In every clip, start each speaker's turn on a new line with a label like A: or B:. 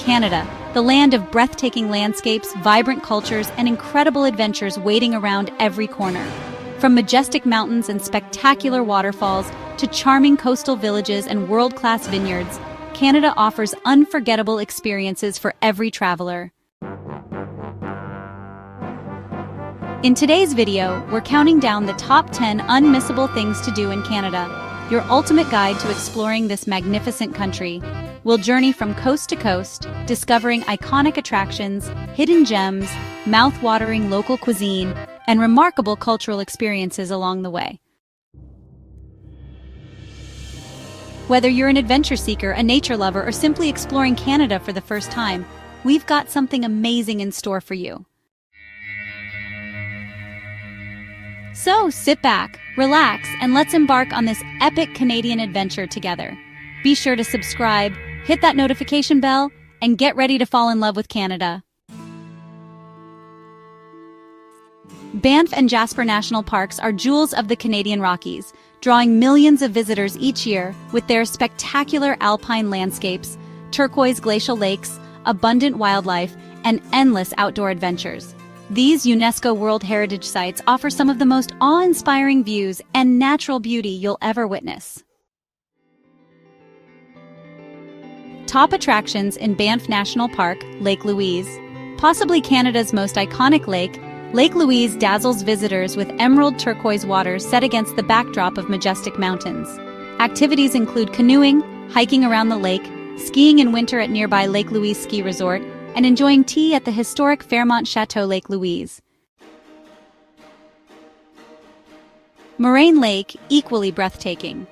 A: Canada, the land of breathtaking landscapes, vibrant cultures, and incredible adventures waiting around every corner. From majestic mountains and spectacular waterfalls to charming coastal villages and world-class vineyards, Canada offers unforgettable experiences for every traveler. In today's video, we're counting down the top 10 unmissable things to do in Canada, your ultimate guide to exploring this magnificent country. We'll journey from coast to coast, discovering iconic attractions, hidden gems, mouth-watering local cuisine, and remarkable cultural experiences along the way. Whether you're an adventure seeker, a nature lover, or simply exploring Canada for the first time, we've got something amazing in store for you. So sit back, relax, and let's embark on this epic Canadian adventure together. Be sure to subscribe, hit that notification bell, and get ready to fall in love with Canada. Banff and Jasper National Parks are jewels of the Canadian Rockies, drawing millions of visitors each year with their spectacular alpine landscapes, turquoise glacial lakes, abundant wildlife, and endless outdoor adventures. These UNESCO World Heritage Sites offer some of the most awe-inspiring views and natural beauty you'll ever witness. Top attractions in Banff National Park, Lake Louise. Possibly Canada's most iconic lake, Lake Louise dazzles visitors with emerald turquoise waters set against the backdrop of majestic mountains. Activities include canoeing, hiking around the lake, skiing in winter at nearby Lake Louise Ski Resort, and enjoying tea at the historic Fairmont Chateau Lake Louise. Moraine Lake, equally breathtaking.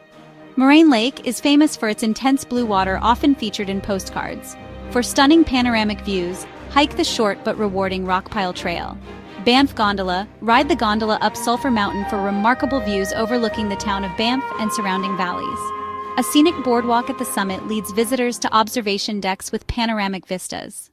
A: Moraine Lake is famous for its intense blue water often featured in postcards. For stunning panoramic views, hike the short but rewarding Rockpile Trail. Banff Gondola, ride the gondola up Sulphur Mountain for remarkable views overlooking the town of Banff and surrounding valleys. A scenic boardwalk at the summit leads visitors to observation decks with panoramic vistas.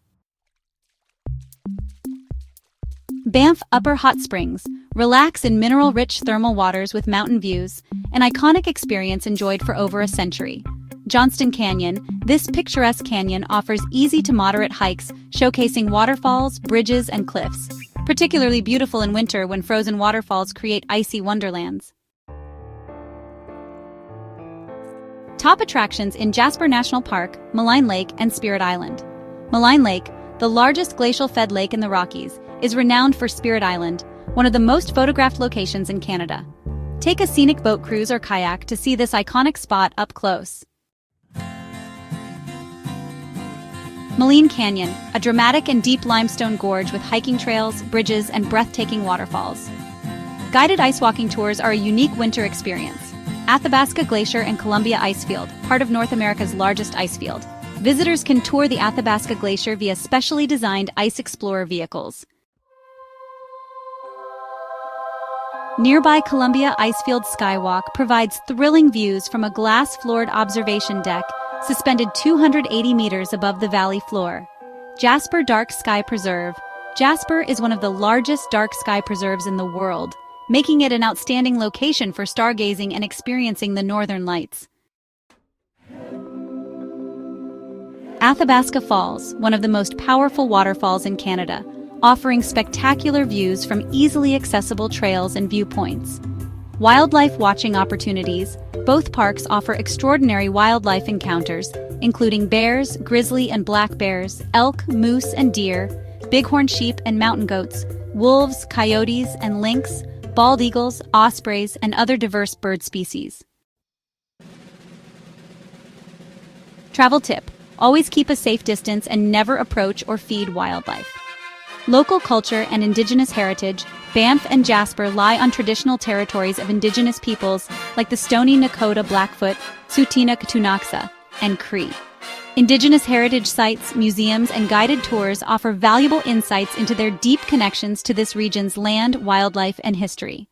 A: Banff Upper Hot Springs, relax in mineral-rich thermal waters with mountain views, an iconic experience enjoyed for over a century. Johnston Canyon, this picturesque canyon offers easy to moderate hikes, showcasing waterfalls, bridges, and cliffs. Particularly beautiful in winter when frozen waterfalls create icy wonderlands. Top attractions in Jasper National Park, Malign Lake, and Spirit Island. Malign Lake, the largest glacial-fed lake in the Rockies, is renowned for Spirit Island, one of the most photographed locations in Canada. Take a scenic boat cruise or kayak to see this iconic spot up close. Malign Canyon, a dramatic and deep limestone gorge with hiking trails, bridges, and breathtaking waterfalls. Guided ice walking tours are a unique winter experience. Athabasca Glacier and Columbia Icefield, part of North America's largest ice field. Visitors can tour the Athabasca Glacier via specially designed Ice Explorer vehicles. Nearby Columbia Icefield Skywalk provides thrilling views from a glass-floored observation deck suspended 280 meters above the valley floor. Jasper Dark Sky Preserve. Jasper is one of the largest dark sky preserves in the world, making it an outstanding location for stargazing and experiencing the northern lights. Athabasca Falls, one of the most powerful waterfalls in Canada, offering spectacular views from easily accessible trails and viewpoints. Wildlife watching opportunities. Both parks offer extraordinary wildlife encounters, including bears, grizzly and black bears, elk, moose and deer, bighorn sheep and mountain goats, wolves, coyotes and lynx, bald eagles, ospreys, and other diverse bird species. Travel tip: always keep a safe distance and never approach or feed wildlife. Local culture and Indigenous heritage. Banff and Jasper lie on traditional territories of Indigenous peoples like the Stoney Nakoda Blackfoot, Tsuut'ina Ktunaxa, and Cree. Indigenous heritage sites, museums, and guided tours offer valuable insights into their deep connections to this region's land, wildlife, and history.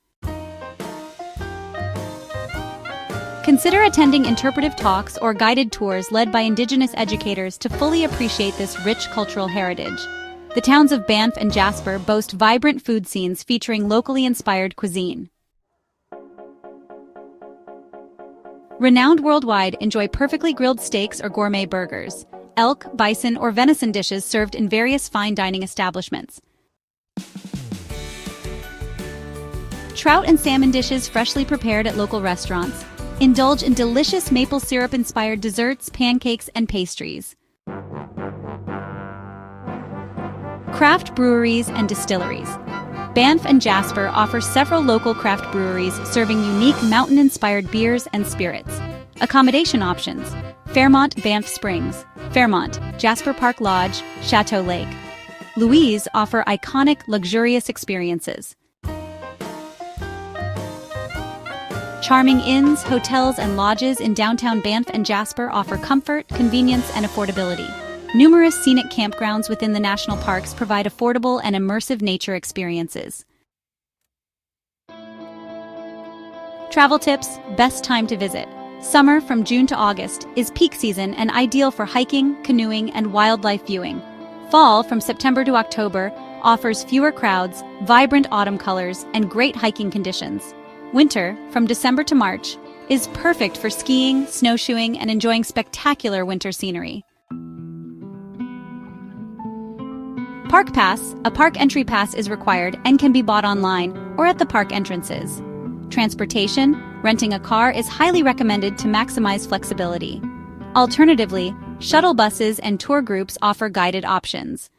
A: Consider attending interpretive talks or guided tours led by Indigenous educators to fully appreciate this rich cultural heritage. The towns of Banff and Jasper boast vibrant food scenes featuring locally inspired cuisine. Renowned worldwide, enjoy perfectly grilled steaks or gourmet burgers. elk, bison, or venison dishes served in various fine dining establishments. Trout and salmon dishes freshly prepared at local restaurants. Indulge in delicious maple syrup-inspired desserts, pancakes, and pastries. Craft breweries and distilleries. Banff and Jasper offer several local craft breweries serving unique mountain-inspired beers and spirits. Accommodation options: Fairmont Banff Springs, Fairmont, Jasper Park Lodge, Chateau Lake Louise offer iconic, luxurious experiences. Charming inns, hotels, and lodges in downtown Banff and Jasper offer comfort, convenience, and affordability. Numerous scenic campgrounds within the national parks provide affordable and immersive nature experiences. Travel tips: best time to visit. Summer from June to August is peak season and ideal for hiking, canoeing, and wildlife viewing. Fall from September to October offers fewer crowds, vibrant autumn colors, and great hiking conditions. Winter, from December to March, is perfect for skiing, snowshoeing, and enjoying spectacular winter scenery. Park Pass. A park entry pass is required and can be bought online or at the park entrances. Transportation. Renting a car is highly recommended to maximize flexibility. Alternatively, shuttle buses and tour groups offer guided options.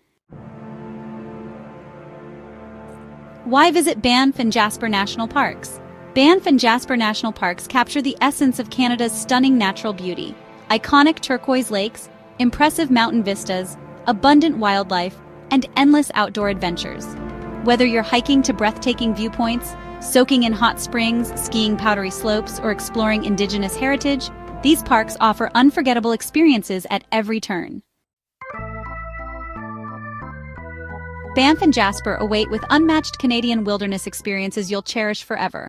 A: Why visit Banff and Jasper National Parks? Banff and Jasper National Parks capture the essence of Canada's stunning natural beauty. Iconic turquoise lakes, impressive mountain vistas, abundant wildlife, and endless outdoor adventures. Whether you're hiking to breathtaking viewpoints, soaking in hot springs, skiing powdery slopes, or exploring Indigenous heritage, these parks offer unforgettable experiences at every turn. Banff and Jasper await with unmatched Canadian wilderness experiences you'll cherish forever.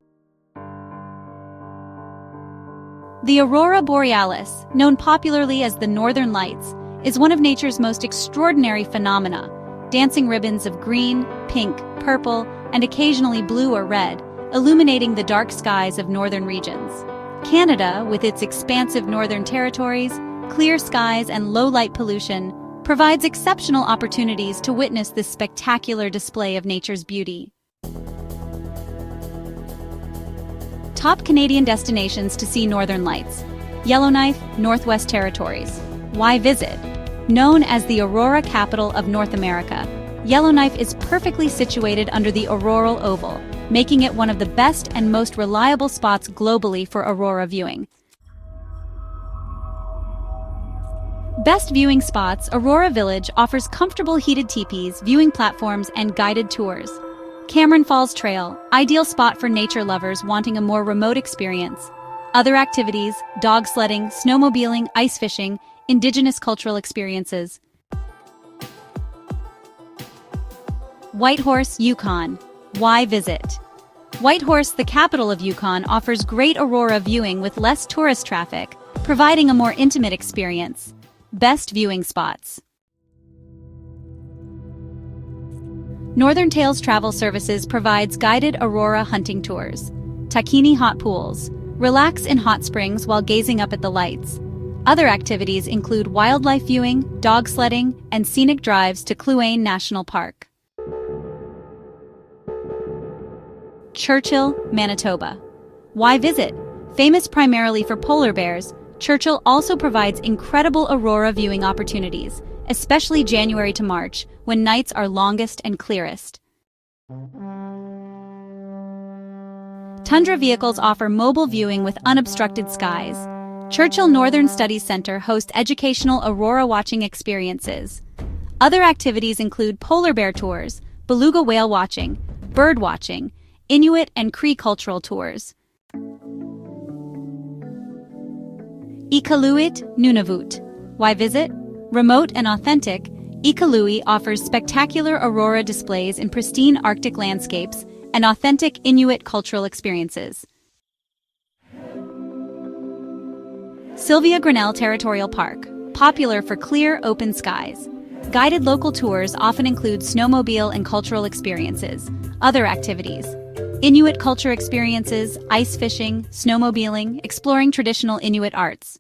A: The Aurora Borealis, known popularly as the Northern Lights, is one of nature's most extraordinary phenomena. Dancing ribbons of green, pink, purple, and occasionally blue or red, illuminating the dark skies of northern regions. Canada, with its expansive northern territories, clear skies, and low light pollution, provides exceptional opportunities to witness this spectacular display of nature's beauty. Top Canadian destinations to see Northern Lights. Yellowknife, Northwest Territories. Why visit? Known as the Aurora capital of North America, Yellowknife is perfectly situated under the auroral oval, making it one of the best and most reliable spots globally for aurora viewing. Best viewing spots. Aurora Village offers comfortable heated teepees, viewing platforms, and guided tours. Cameron Falls Trail, ideal spot for nature lovers wanting a more remote experience. Other activities: dog sledding, snowmobiling, ice fishing, Indigenous cultural experiences. Whitehorse, Yukon. Why visit? Whitehorse, the capital of Yukon, offers great aurora viewing with less tourist traffic, providing a more intimate experience. Best viewing spots. Northern Tales Travel Services provides guided aurora hunting tours. Takini Hot Pools. Relax in hot springs while gazing up at the lights. Other activities include wildlife viewing, dog sledding, and scenic drives to Kluane National Park. Churchill, Manitoba. Why visit? Famous primarily for polar bears, Churchill also provides incredible aurora viewing opportunities, especially January to March, when nights are longest and clearest. Tundra vehicles offer mobile viewing with unobstructed skies. Churchill Northern Studies Center hosts educational aurora watching experiences. Other activities include polar bear tours, beluga whale watching, bird watching, Inuit and Cree cultural tours. Iqaluit, Nunavut. Why visit? Remote and authentic, Iqaluit offers spectacular aurora displays in pristine Arctic landscapes and authentic Inuit cultural experiences. Sylvia Grinnell Territorial Park, popular for clear, open skies. Guided local tours often include snowmobile and cultural experiences. Other activities: Inuit culture experiences, ice fishing, snowmobiling, exploring traditional Inuit arts.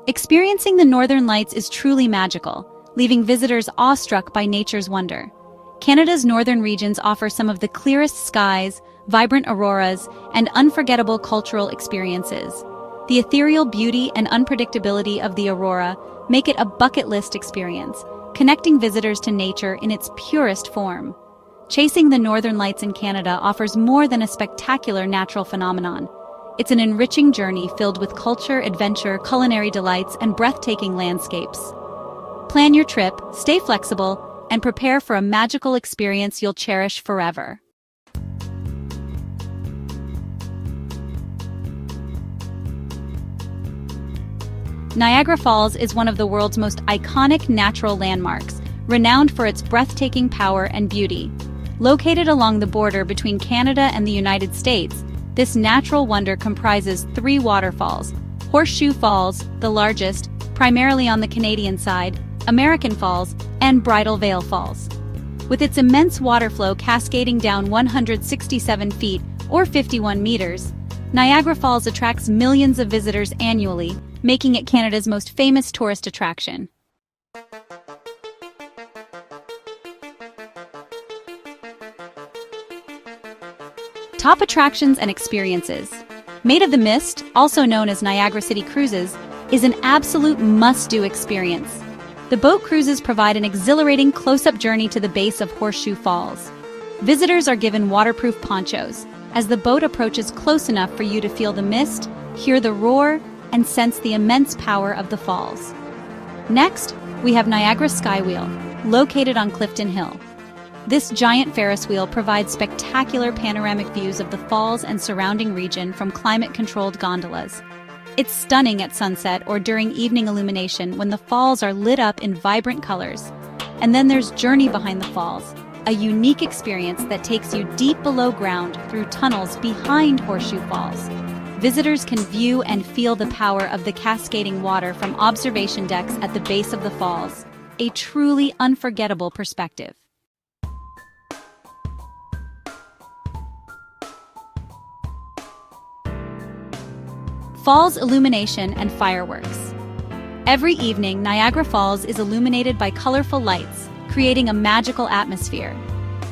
A: Experiencing the northern lights is truly magical, leaving visitors awestruck by nature's wonder. Canada's northern regions offer some of the clearest skies, vibrant auroras, and unforgettable cultural experiences. The ethereal beauty and unpredictability of the aurora make it a bucket list experience, connecting visitors to nature in its purest form. Chasing the northern lights in Canada offers more than a spectacular natural phenomenon. It's an enriching journey filled with culture, adventure, culinary delights, and breathtaking landscapes. Plan your trip, stay flexible, and prepare for a magical experience you'll cherish forever. Niagara Falls is one of the world's most iconic natural landmarks, renowned for its breathtaking power and beauty. Located along the border between Canada and the United States, this natural wonder comprises 3 waterfalls: Horseshoe Falls, the largest, primarily on the Canadian side, American Falls, and Bridal Veil Falls. With its immense water flow cascading down 167 feet, or 51 meters, Niagara Falls attracts millions of visitors annually, making it Canada's most famous tourist attraction. Top attractions and experiences. Maid of the Mist, also known as Niagara City Cruises, is an absolute must-do experience. The boat cruises provide an exhilarating close-up journey to the base of Horseshoe Falls. Visitors are given waterproof ponchos, as the boat approaches close enough for you to feel the mist, hear the roar, and sense the immense power of the falls. Next, we have Niagara Skywheel, located on Clifton Hill. This giant Ferris wheel provides spectacular panoramic views of the falls and surrounding region from climate-controlled gondolas. It's stunning at sunset or during evening illumination when the falls are lit up in vibrant colors. And then there's Journey Behind the Falls, a unique experience that takes you deep below ground through tunnels behind Horseshoe Falls. Visitors can view and feel the power of the cascading water from observation decks at the base of the falls, a truly unforgettable perspective. Falls illumination and fireworks. Every evening, Niagara Falls is illuminated by colorful lights, creating a magical atmosphere.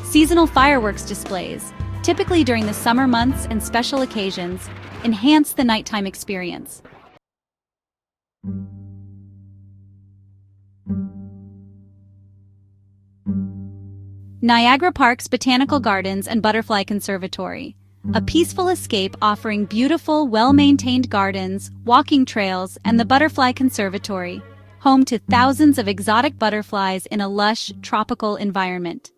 A: Seasonal fireworks displays, typically during the summer months and special occasions, enhance the nighttime experience. Niagara Park's Botanical Gardens and Butterfly Conservatory. A peaceful escape offering beautiful, well-maintained gardens, walking trails, and the Butterfly Conservatory, home to thousands of exotic butterflies in a lush, tropical environment.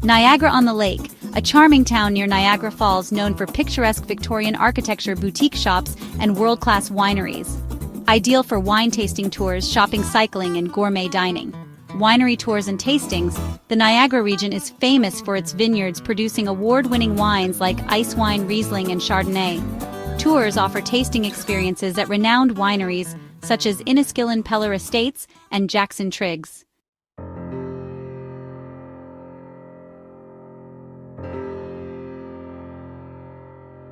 A: Niagara-on-the-Lake, a charming town near Niagara Falls known for picturesque Victorian architecture, boutique shops, and world-class wineries. Ideal for wine tasting tours, shopping, cycling, and gourmet dining. Winery tours and tastings. The Niagara region is famous for its vineyards producing award-winning wines like ice wine, Riesling, and Chardonnay. Tours offer tasting experiences at renowned wineries such as Inniskillen Peller Estates and Jackson Triggs.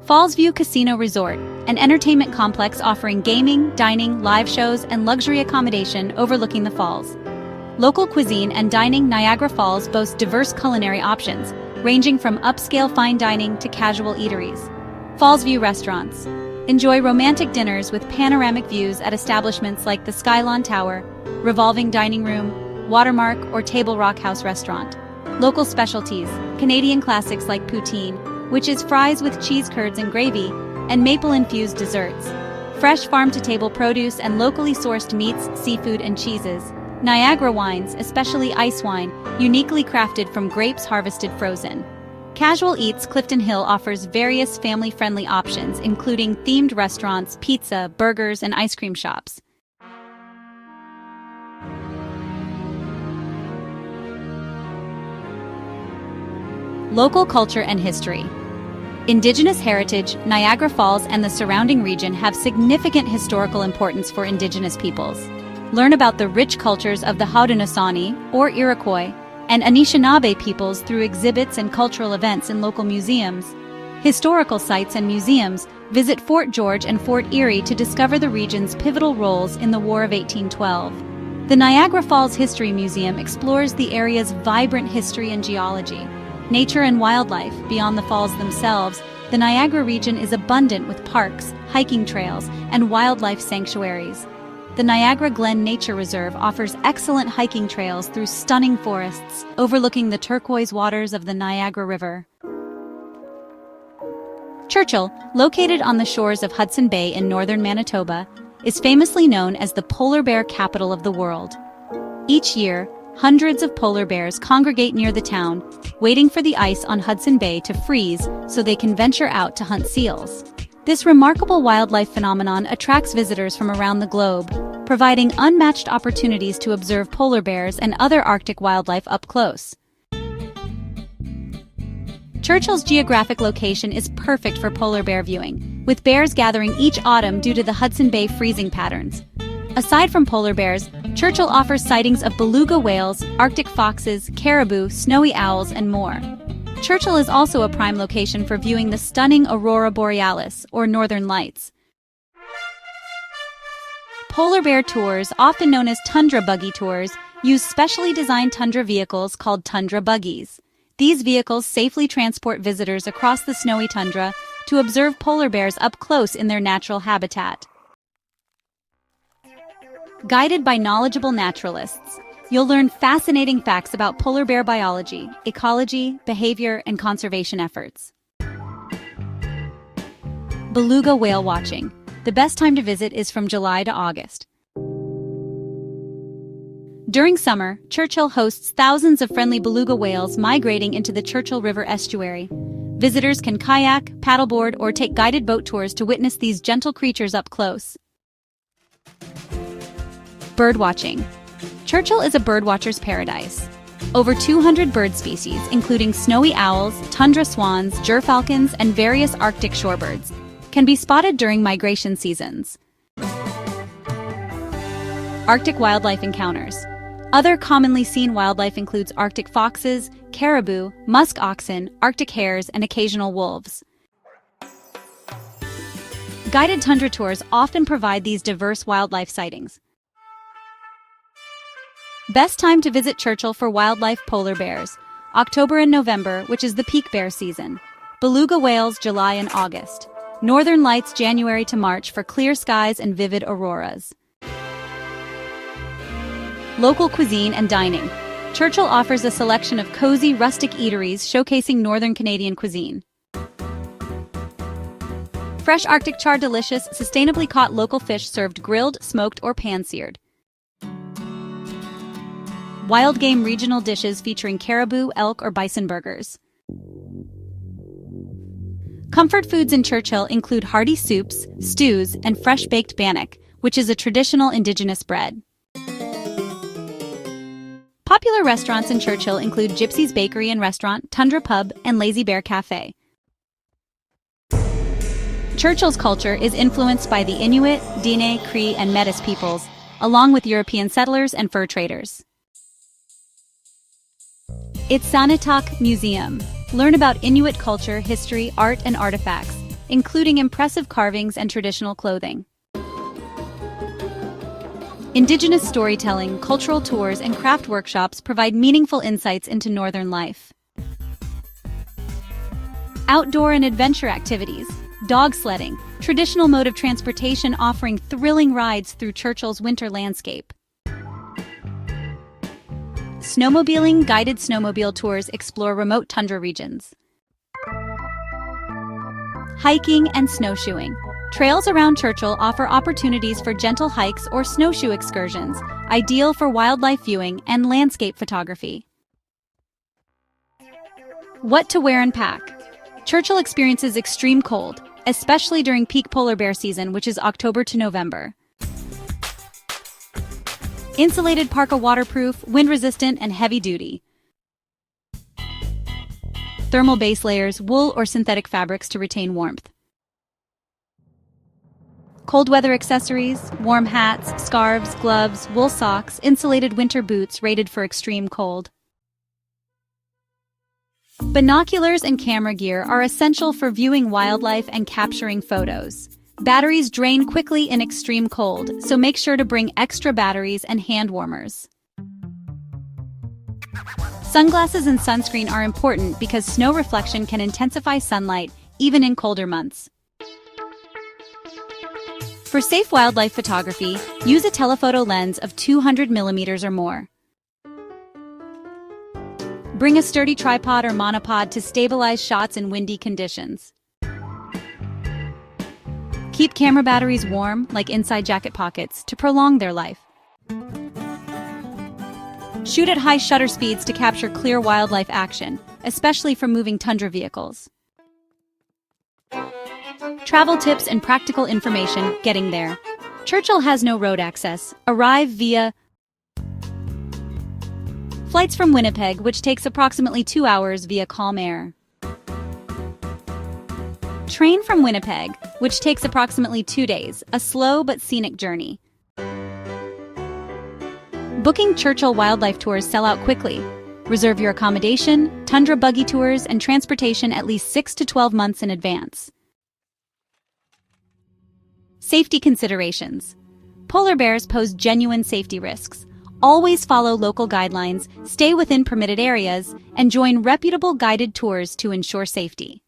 A: Fallsview Casino Resort, an entertainment complex offering gaming, dining, live shows, and luxury accommodation overlooking the falls. Local cuisine and dining. Niagara Falls boasts diverse culinary options, ranging from upscale fine dining to casual eateries. Fallsview Restaurants. Enjoy romantic dinners with panoramic views at establishments like the Skylon Tower, Revolving Dining Room, Watermark, or Table Rock House Restaurant. Local specialties. Canadian classics like poutine, which is fries with cheese curds and gravy, and maple-infused desserts. Fresh farm-to-table produce and locally sourced meats, seafood, and cheeses. Niagara wines, especially ice wine, uniquely crafted from grapes harvested frozen. Casual Eats. Clifton Hill offers various family-friendly options, including themed restaurants, pizza, burgers, and ice cream shops. Local culture and history. Indigenous heritage. Niagara Falls and the surrounding region have significant historical importance for Indigenous peoples. Learn about the rich cultures of the Haudenosaunee, or Iroquois, and Anishinaabe peoples through exhibits and cultural events in local museums. Historical sites and museums visit Fort George and Fort Erie to discover the region's pivotal roles in the War of 1812. The Niagara Falls History Museum explores the area's vibrant history and geology. Nature and wildlife beyond the falls themselves, the Niagara region is abundant with parks, hiking trails, and wildlife sanctuaries. The Niagara Glen Nature Reserve offers excellent hiking trails through stunning forests overlooking the turquoise waters of the Niagara River. Churchill, located on the shores of Hudson Bay in northern Manitoba, is famously known as the polar bear capital of the world. Each year, hundreds of polar bears congregate near the town, waiting for the ice on Hudson Bay to freeze so they can venture out to hunt seals. This remarkable wildlife phenomenon attracts visitors from around the globe, providing unmatched opportunities to observe polar bears and other Arctic wildlife up close. Churchill's geographic location is perfect for polar bear viewing, with bears gathering each autumn due to the Hudson Bay freezing patterns. Aside from polar bears, Churchill offers sightings of beluga whales, Arctic foxes, caribou, snowy owls, and more. Churchill is also a prime location for viewing the stunning Aurora Borealis, or northern lights. Polar bear tours, often known as tundra buggy tours, use specially designed tundra vehicles called tundra buggies. These vehicles safely transport visitors across the snowy tundra to observe polar bears up close in their natural habitat. Guided by knowledgeable naturalists, you'll learn fascinating facts about polar bear biology, ecology, behavior, and conservation efforts. Beluga whale watching. The best time to visit is from July to August. During summer, Churchill hosts thousands of friendly beluga whales migrating into the Churchill River estuary. Visitors can kayak, paddleboard, or take guided boat tours to witness these gentle creatures up close. Birdwatching. Churchill is a birdwatcher's paradise. Over 200 bird species, including snowy owls, tundra swans, gerfalcons, and various Arctic shorebirds, can be spotted during migration seasons. Arctic wildlife encounters. Other commonly seen wildlife includes Arctic foxes, caribou, musk oxen, Arctic hares, and occasional wolves. Guided tundra tours often provide these diverse wildlife sightings. Best time to visit Churchill for wildlife: polar bears, October and November, which is the peak bear season. Beluga whales, July and August. Northern lights, January to March, for clear skies and vivid auroras. Local cuisine and dining. Churchill offers a selection of cozy, rustic eateries showcasing northern Canadian cuisine. Fresh Arctic char, delicious, sustainably caught local fish served grilled, smoked, or pan-seared. Wild game regional dishes featuring caribou, elk, or bison burgers. Comfort foods in Churchill include hearty soups, stews, and fresh-baked bannock, which is a traditional Indigenous bread. Popular restaurants in Churchill include Gypsy's Bakery and Restaurant, Tundra Pub, and Lazy Bear Cafe. Churchill's culture is influenced by the Inuit, Dene, Cree, and Metis peoples, along with European settlers and fur traders. Its Sanitak Museum. Learn about Inuit culture, history, art, and artifacts, including impressive carvings and traditional clothing. Indigenous storytelling, cultural tours, and craft workshops provide meaningful insights into northern life. Outdoor and adventure activities. Dog sledding, traditional mode of transportation offering thrilling rides through Churchill's winter landscape. Snowmobiling, guided snowmobile tours explore remote tundra regions. Hiking and snowshoeing. Trails around Churchill offer opportunities for gentle hikes or snowshoe excursions, ideal for wildlife viewing and landscape photography. What to wear and pack. Churchill experiences extreme cold, especially during peak polar bear season, which is October to November. Insulated parka, waterproof, wind-resistant, and heavy-duty. Thermal base layers, wool or synthetic fabrics to retain warmth. Cold weather accessories, warm hats, scarves, gloves, wool socks, insulated winter boots rated for extreme cold. Binoculars and camera gear are essential for viewing wildlife and capturing photos. Batteries drain quickly in extreme cold, so make sure to bring extra batteries and hand warmers. Sunglasses and sunscreen are important because snow reflection can intensify sunlight, even in colder months. For safe wildlife photography, use a telephoto lens of 200 millimeters or more. Bring a sturdy tripod or monopod to stabilize shots in windy conditions. Keep camera batteries warm, like inside jacket pockets, to prolong their life. Shoot at high shutter speeds to capture clear wildlife action, especially for moving tundra vehicles. Travel tips and practical information getting there. Churchill has no road access. Arrive via flights from Winnipeg, which takes approximately 2 hours via Calm Air. Train from Winnipeg, which takes approximately 2 days, a slow but scenic journey. Booking Churchill wildlife tours sell out quickly. Reserve your accommodation, tundra buggy tours, and transportation at least 6 to 12 months in advance. Safety considerations. Polar bears pose genuine safety risks. Always follow local guidelines, stay within permitted areas, and join reputable guided tours to ensure safety.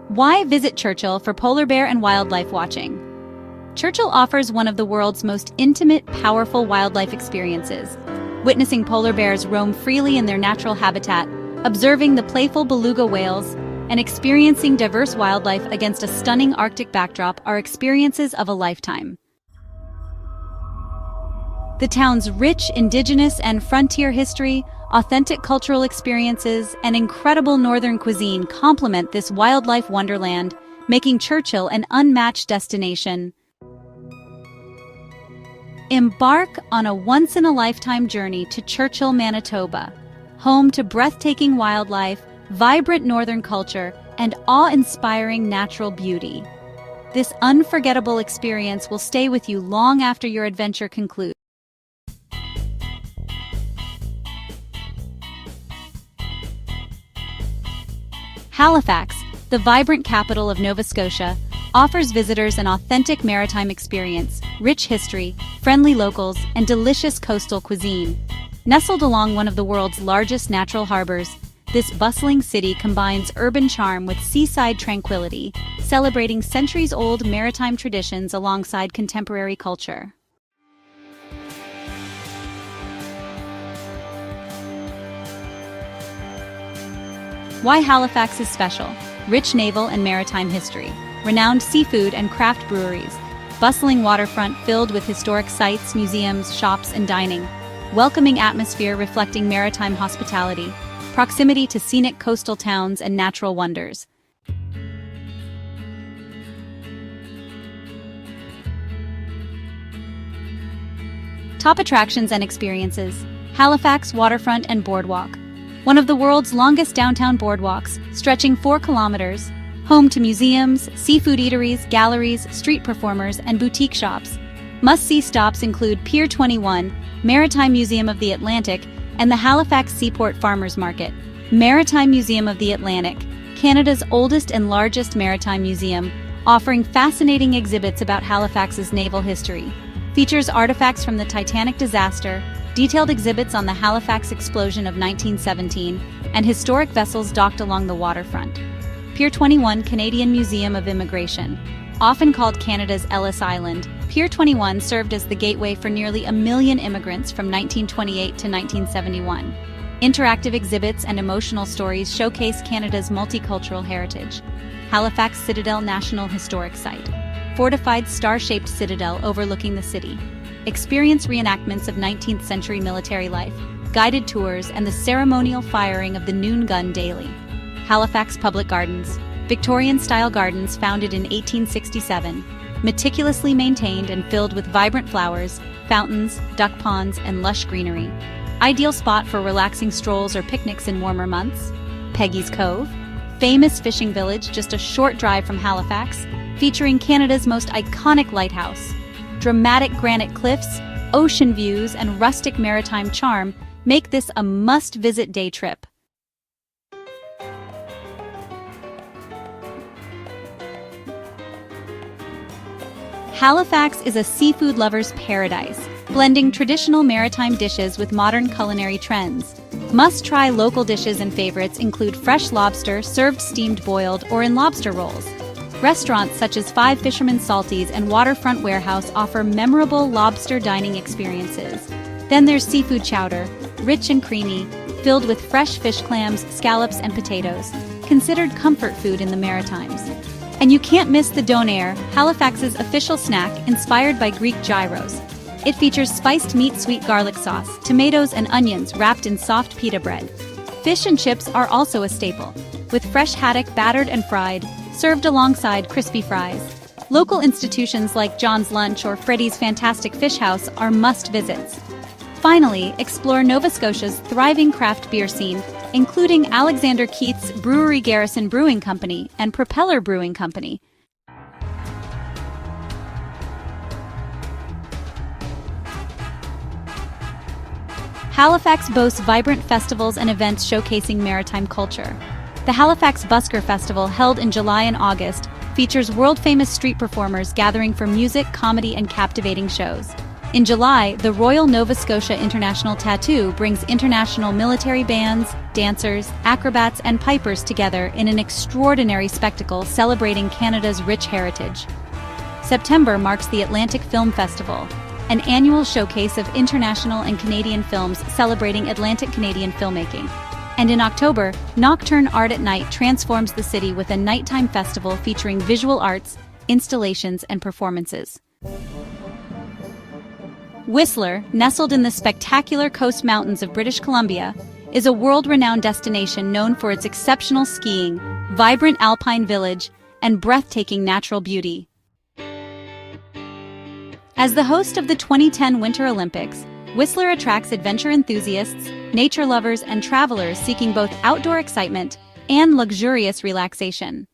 A: Why visit Churchill for polar bear and wildlife watching? Churchill offers one of the world's most intimate, powerful wildlife experiences. Witnessing polar bears roam freely in their natural habitat, observing the playful beluga whales, and experiencing diverse wildlife against a stunning Arctic backdrop are experiences of a lifetime. The town's rich indigenous and frontier history, authentic cultural experiences, and incredible northern cuisine complement this wildlife wonderland, making Churchill an unmatched destination. Embark on a once-in-a-lifetime journey to Churchill, Manitoba, home to breathtaking wildlife, vibrant northern culture, and awe-inspiring natural beauty. This unforgettable experience will stay with you long after your adventure concludes. Halifax, the vibrant capital of Nova Scotia, offers visitors an authentic maritime experience, rich history, friendly locals, and delicious coastal cuisine. Nestled along one of the world's largest natural harbors, this bustling city combines urban charm with seaside tranquility, celebrating centuries-old maritime traditions alongside contemporary culture. Why Halifax is special: rich naval and maritime history, renowned seafood and craft breweries, bustling waterfront filled with historic sites, museums, shops, and dining, welcoming atmosphere reflecting maritime hospitality, proximity to scenic coastal towns and natural wonders. Top attractions and experiences: Halifax Waterfront and Boardwalk, one of the world's longest downtown boardwalks, stretching 4 kilometers, home to museums, seafood eateries, galleries, street performers, and boutique shops. Must-see stops include Pier 21, Maritime Museum of the Atlantic, and the Halifax Seaport Farmers Market. Maritime Museum of the Atlantic, Canada's oldest and largest maritime museum, offering fascinating exhibits about Halifax's naval history. Features artifacts from the Titanic disaster, detailed exhibits on the Halifax explosion of 1917, and historic vessels docked along the waterfront. Pier 21 Canadian Museum of Immigration. Often called Canada's Ellis Island, Pier 21 served as the gateway for nearly 1 million immigrants from 1928 to 1971. Interactive exhibits and emotional stories showcase Canada's multicultural heritage. Halifax Citadel National Historic Site. Fortified star-shaped citadel overlooking the city. Experience reenactments of 19th century military life, guided tours, and the ceremonial firing of the noon gun daily. Halifax Public Gardens. Victorian-style gardens founded in 1867, meticulously maintained and filled with vibrant flowers, fountains, duck ponds, and lush greenery. Ideal spot for relaxing strolls or picnics in warmer months. Peggy's Cove. Famous fishing village just a short drive from Halifax, featuring Canada's most iconic lighthouse. Dramatic granite cliffs, ocean views, and rustic maritime charm make this a must-visit day trip. Halifax is a seafood lover's paradise, blending traditional maritime dishes with modern culinary trends. Must-try local dishes and favorites include fresh lobster served steamed boiled or in lobster rolls. Restaurants such as Five Fishermen's Salties and Waterfront Warehouse offer memorable lobster dining experiences. Then there's seafood chowder, rich and creamy, filled with fresh fish clams, scallops, and potatoes, considered comfort food in the Maritimes. And you can't miss the donair, Halifax's official snack inspired by Greek gyros. It features spiced meat sweet garlic sauce, tomatoes, and onions wrapped in soft pita bread. Fish and chips are also a staple, with fresh haddock battered and fried, served alongside crispy fries. Local institutions like John's Lunch or Freddy's Fantastic Fish House are must-visits. Finally, explore Nova Scotia's thriving craft beer scene, including Alexander Keith's Brewery Garrison Brewing Company and Propeller Brewing Company. Halifax boasts vibrant festivals and events showcasing maritime culture. The Halifax Busker Festival, held in July and August, features world-famous street performers gathering for music, comedy, and captivating shows. In July, the Royal Nova Scotia International Tattoo brings international military bands, dancers, acrobats, and pipers together in an extraordinary spectacle celebrating Canada's rich heritage. September marks the Atlantic Film Festival, an annual showcase of international and Canadian films celebrating Atlantic Canadian filmmaking. And in October, Nocturne Art at Night transforms the city with a nighttime festival featuring visual arts, installations, and performances. Whistler, nestled in the spectacular Coast Mountains of British Columbia, is a world-renowned destination known for its exceptional skiing, vibrant alpine village, and breathtaking natural beauty. As the host of the 2010 Winter Olympics, Whistler attracts adventure enthusiasts, nature lovers, and travelers seeking both outdoor excitement and luxurious relaxation.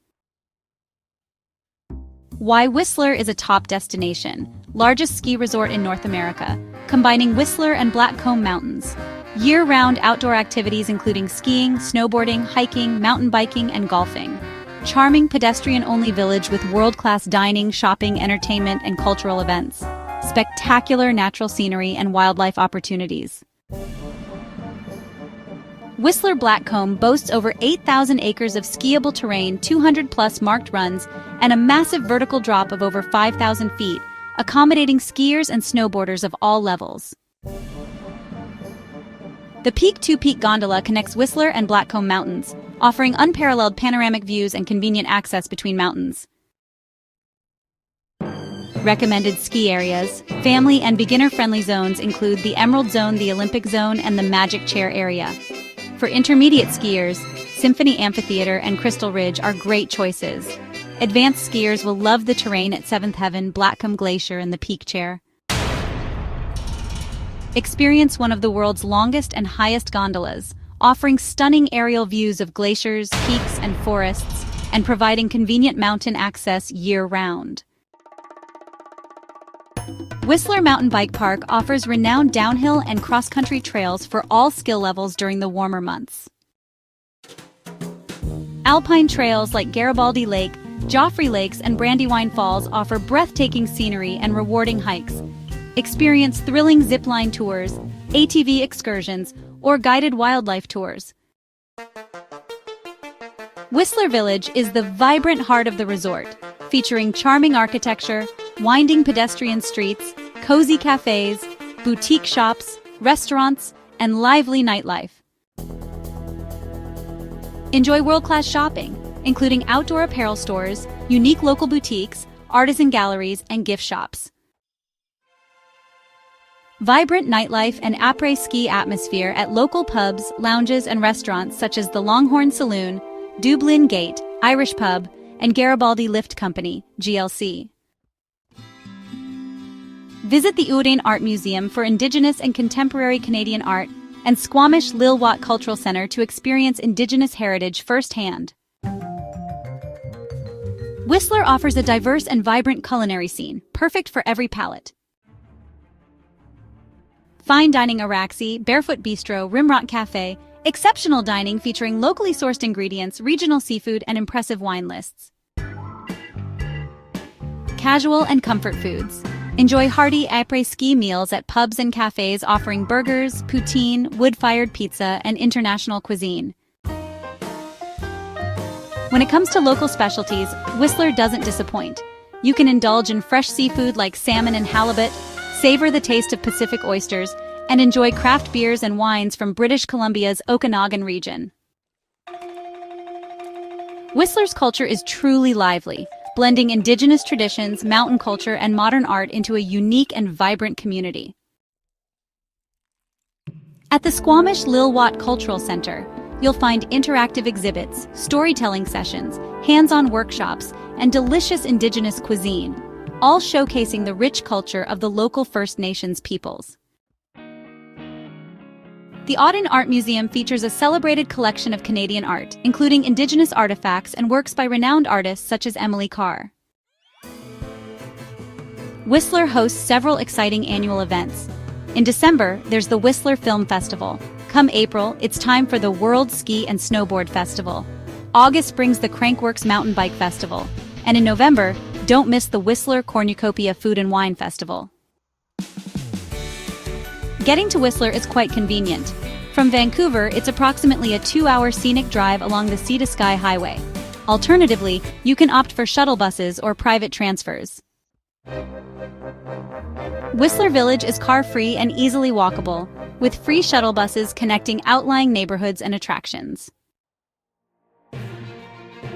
A: Why Whistler is a top destination, largest ski resort in North America, combining Whistler and Blackcomb Mountains. Year-round outdoor activities including skiing, snowboarding, hiking, mountain biking, and golfing. Charming pedestrian-only village with world-class dining, shopping, entertainment, and cultural events. Spectacular natural scenery and wildlife opportunities. Whistler Blackcomb boasts over 8,000 acres of skiable terrain, 200-plus marked runs, and a massive vertical drop of over 5,000 feet, accommodating skiers and snowboarders of all levels. The Peak-to-Peak gondola connects Whistler and Blackcomb Mountains, offering unparalleled panoramic views and convenient access between mountains. Recommended ski areas, family and beginner-friendly zones include the Emerald Zone, the Olympic Zone, and the Magic Chair area. For intermediate skiers, Symphony Amphitheater and Crystal Ridge are great choices. Advanced skiers will love the terrain at Seventh Heaven, Blackcomb Glacier, and the Peak Chair. Experience one of the world's longest and highest gondolas, offering stunning aerial views of glaciers, peaks, and forests, and providing convenient mountain access year-round. Whistler Mountain Bike Park offers renowned downhill and cross-country trails for all skill levels during the warmer months. Alpine trails like Garibaldi Lake, Joffrey Lakes, and Brandywine Falls offer breathtaking scenery and rewarding hikes. Experience thrilling zipline tours, ATV excursions, or guided wildlife tours. Whistler Village is the vibrant heart of the resort, featuring charming architecture, winding pedestrian streets, cozy cafes, boutique shops, restaurants, and lively nightlife. Enjoy world-class shopping, including outdoor apparel stores, unique local boutiques, artisan galleries, and gift shops. Vibrant nightlife and après-ski atmosphere at local pubs, lounges, and restaurants such as the Longhorn Saloon, Dublin Gate, Irish Pub, and Garibaldi Lift Company, GLC. Visit the Udain Art Museum for Indigenous and Contemporary Canadian art and Squamish Lilwat Cultural Center to experience Indigenous heritage firsthand. Whistler offers a diverse and vibrant culinary scene, perfect for every palate. Fine dining Araxi, Barefoot Bistro, Rimrock Cafe, exceptional dining featuring locally sourced ingredients, regional seafood, and impressive wine lists. casual and comfort foods. Enjoy hearty après-ski meals at pubs and cafes offering burgers, poutine, wood-fired pizza, and international cuisine. When it comes to local specialties, Whistler doesn't disappoint. You can indulge in fresh seafood like salmon and halibut, savor the taste of Pacific oysters, and enjoy craft beers and wines from British Columbia's Okanagan region. Whistler's culture is truly lively, blending indigenous traditions, mountain culture, and modern art into a unique and vibrant community. At the Squamish Lil'wat Cultural Center, you'll find interactive exhibits, storytelling sessions, hands-on workshops, and delicious indigenous cuisine, all showcasing the rich culture of the local First Nations peoples. The Auden Art Museum features a celebrated collection of Canadian art, including Indigenous artifacts and works by renowned artists such as Emily Carr. Whistler hosts several exciting annual events. In December, there's the Whistler Film Festival. Come April, it's time for the World Ski and Snowboard Festival. August brings the Crankworks Mountain Bike Festival. And in November, don't miss the Whistler Cornucopia Food and Wine Festival. Getting to Whistler is quite convenient. From Vancouver, it's approximately a 2-hour scenic drive along the Sea to Sky Highway. Alternatively, you can opt for shuttle buses or private transfers. Whistler Village is car-free and easily walkable, with free shuttle buses connecting outlying neighborhoods and attractions.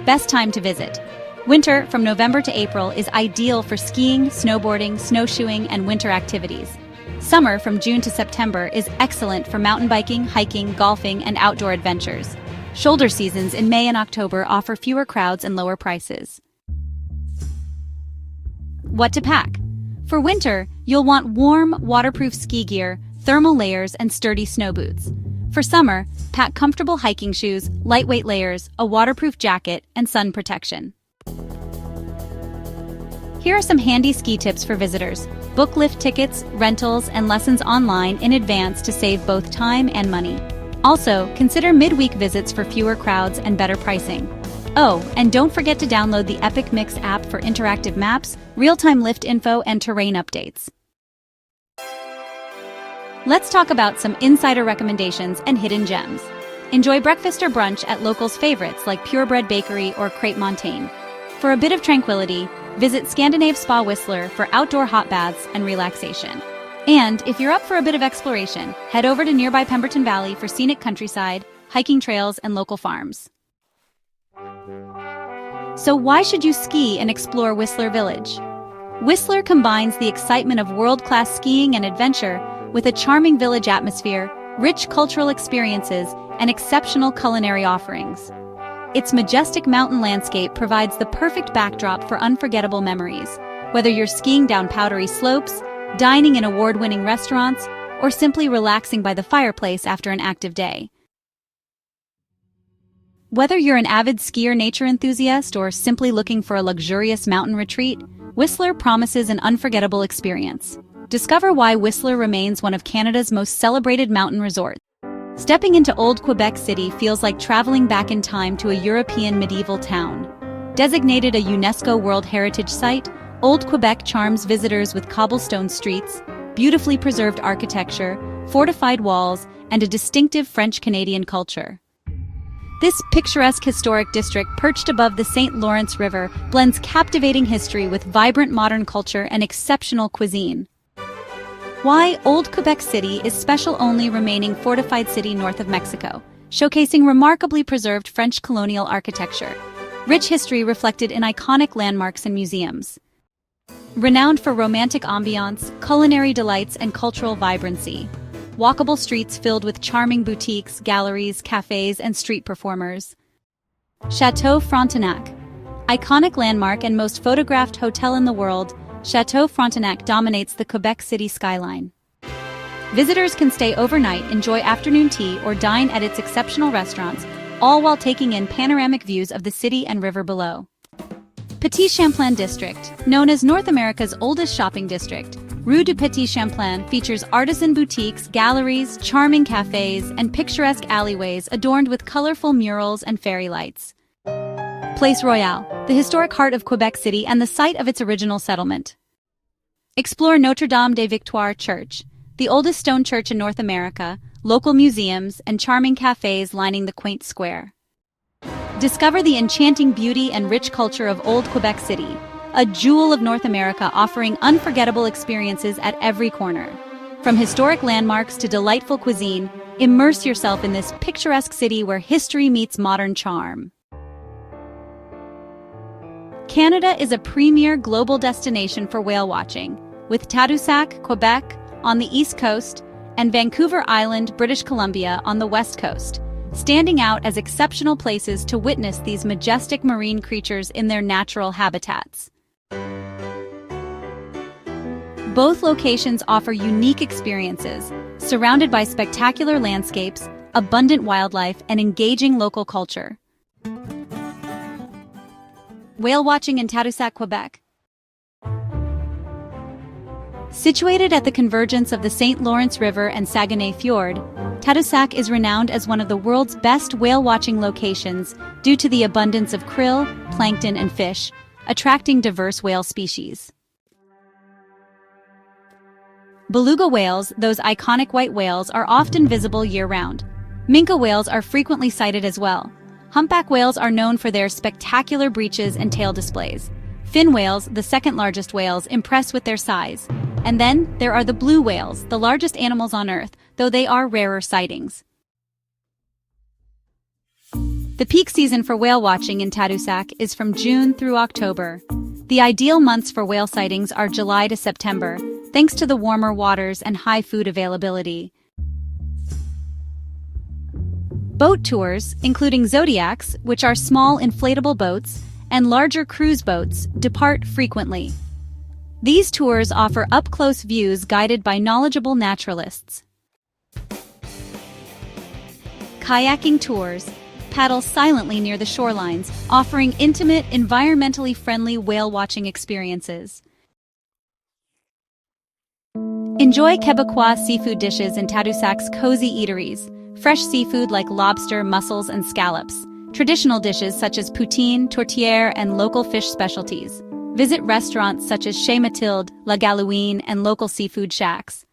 A: Best time to visit. Winter, from November to April, is ideal for skiing, snowboarding, snowshoeing, and winter activities. Summer, from June to September, is excellent for mountain biking, hiking, golfing, and outdoor adventures. Shoulder seasons in May and October offer fewer crowds and lower prices. What to pack? For winter, you'll want warm, waterproof ski gear, thermal layers, and sturdy snow boots. For summer, pack comfortable hiking shoes, lightweight layers, a waterproof jacket, and sun protection. Here are some handy ski tips for visitors. Book lift tickets, rentals, and lessons online in advance to save both time and money. Also, consider midweek visits for fewer crowds and better pricing. Oh, and don't forget to download the Epic Mix app for interactive maps, real-time lift info, and terrain updates. Let's talk about some insider recommendations and hidden gems. Enjoy breakfast or brunch at locals' favorites like Purebred Bakery or Crêpe Montaigne. For a bit of tranquility, visit Scandinave Spa Whistler for outdoor hot baths and relaxation. And if you're up for a bit of exploration, head over to nearby Pemberton Valley for scenic countryside, hiking trails, and local farms. So why should you ski and explore Whistler Village? Whistler combines the excitement of world-class skiing and adventure with a charming village atmosphere, rich cultural experiences, and exceptional culinary offerings. Its majestic mountain landscape provides the perfect backdrop for unforgettable memories, whether you're skiing down powdery slopes, dining in award-winning restaurants, or simply relaxing by the fireplace after an active day. Whether you're an avid skier nature enthusiast or simply looking for a luxurious mountain retreat, Whistler promises an unforgettable experience. Discover why Whistler remains one of Canada's most celebrated mountain resorts. Stepping into Old Quebec City feels like traveling back in time to a European medieval town. Designated a UNESCO World Heritage Site, Old Quebec charms visitors with cobblestone streets, beautifully preserved architecture, fortified walls, and a distinctive French-Canadian culture. This picturesque historic district, perched above the St. Lawrence River, blends captivating history with vibrant modern culture and exceptional cuisine. Why Old Quebec City is special only remaining fortified city north of Mexico, showcasing remarkably preserved French colonial architecture. Rich history reflected in iconic landmarks and museums. Renowned for romantic ambiance, culinary delights, and cultural vibrancy. Walkable streets filled with charming boutiques, galleries, cafes, and street performers. Chateau Frontenac. Iconic landmark and most photographed hotel in the world, Chateau Frontenac dominates the Quebec City skyline. Visitors can stay overnight, enjoy afternoon tea, or dine at its exceptional restaurants, all while taking in panoramic views of the city and river below. Petit Champlain District, known as North America's oldest shopping district, Rue du Petit Champlain features artisan boutiques, galleries, charming cafes, and picturesque alleyways adorned with colorful murals and fairy lights. Place Royale, the historic heart of Quebec City and the site of its original settlement. Explore Notre-Dame-des-Victoires Church, the oldest stone church in North America, local museums, and charming cafes lining the quaint square. Discover the enchanting beauty and rich culture of Old Quebec City, a jewel of North America offering unforgettable experiences at every corner. From historic landmarks to delightful cuisine, immerse yourself in this picturesque city where history meets modern charm. Canada is a premier global destination for whale watching, with Tadoussac, Quebec, on the east coast, and Vancouver Island, British Columbia, on the west coast, standing out as exceptional places to witness these majestic marine creatures in their natural habitats. Both locations offer unique experiences, surrounded by spectacular landscapes, abundant wildlife, and engaging local culture. Whale watching in Tadoussac, Quebec. Situated at the convergence of the St. Lawrence River and Saguenay Fjord, Tadoussac is renowned as one of the world's best whale-watching locations due to the abundance of krill, plankton, and fish, attracting diverse whale species. Beluga whales, those iconic white whales, are often visible year-round. Minke whales are frequently sighted as well. Humpback whales are known for their spectacular breeches and tail displays. Fin whales, the second-largest whales, impress with their size. And then there are the blue whales, the largest animals on Earth, though they are rarer sightings. The peak season for whale watching in Tadoussac is from June through October. The ideal months for whale sightings are July to September, thanks to the warmer waters and high food availability. Boat tours, including Zodiacs, which are small inflatable boats, and larger cruise boats, depart frequently. These tours offer up-close views guided by knowledgeable naturalists. Kayaking tours paddle silently near the shorelines, offering intimate, environmentally friendly whale-watching experiences. Enjoy Quebecois seafood dishes in Tadoussac's cozy eateries, fresh seafood like lobster, mussels, and scallops, traditional dishes such as poutine, tourtière, and local fish specialties. Visit restaurants such as Chez Mathilde, La Galouine, and local seafood shacks.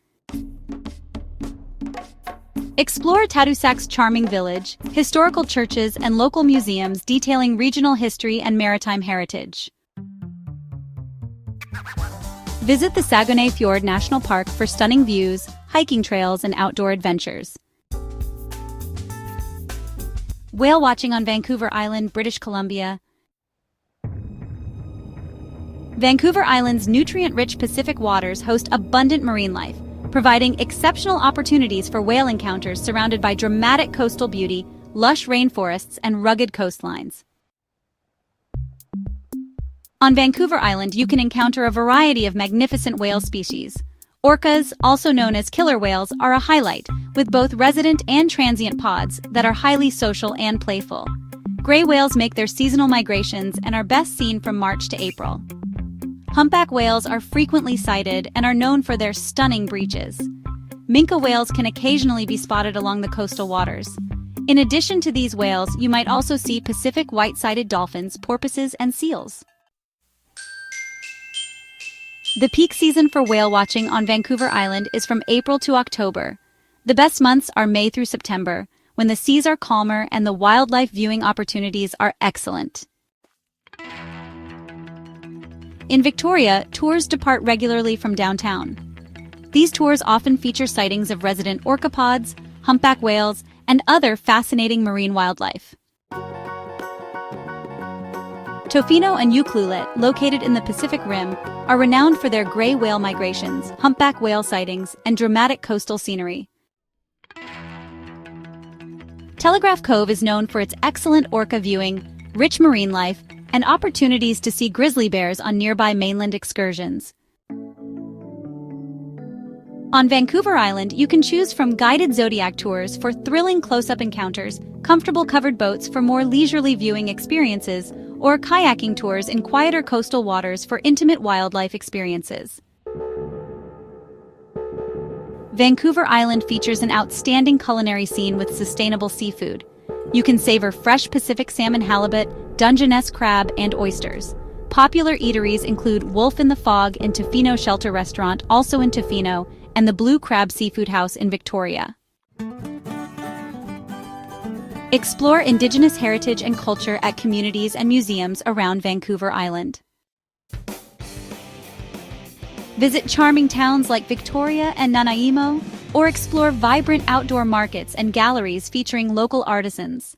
A: Explore Tadoussac's charming village, historical churches, and local museums detailing regional history and maritime heritage. Visit the Saguenay Fjord National Park for stunning views, hiking trails, and outdoor adventures. Whale watching on Vancouver Island, British Columbia. Vancouver Island's nutrient-rich Pacific waters host abundant marine life, providing exceptional opportunities for whale encounters surrounded by dramatic coastal beauty, lush rainforests, and rugged coastlines. On Vancouver Island, you can encounter a variety of magnificent whale species. Orcas, also known as killer whales, are a highlight, with both resident and transient pods that are highly social and playful. Gray whales make their seasonal migrations and are best seen from March to April. Humpback whales are frequently sighted and are known for their stunning breeches. Minke whales can occasionally be spotted along the coastal waters. In addition to these whales, you might also see Pacific white-sided dolphins, porpoises, and seals. The peak season for whale watching on Vancouver Island is from April to October. The best months are May through September, when the seas are calmer and the wildlife viewing opportunities are excellent. In Victoria, tours depart regularly from downtown. These tours often feature sightings of resident orcapods, humpback whales, and other fascinating marine wildlife. Tofino and Ucluelet, located in the Pacific Rim, are renowned for their gray whale migrations, humpback whale sightings, and dramatic coastal scenery. Telegraph Cove is known for its excellent orca viewing, rich marine life, and opportunities to see grizzly bears on nearby mainland excursions. On Vancouver Island, you can choose from guided Zodiac tours for thrilling close-up encounters, comfortable covered boats for more leisurely viewing experiences, or kayaking tours in quieter coastal waters for intimate wildlife experiences. Vancouver Island features an outstanding culinary scene with sustainable seafood. You can savor fresh Pacific salmon, halibut, Dungeness crab, and oysters. Popular eateries include Wolf in the Fog and Tofino Shelter Restaurant, also in Tofino, and the Blue Crab Seafood House in Victoria. Explore Indigenous heritage and culture at communities and museums around Vancouver Island. Visit charming towns like Victoria and Nanaimo, or explore vibrant outdoor markets and galleries featuring local artisans.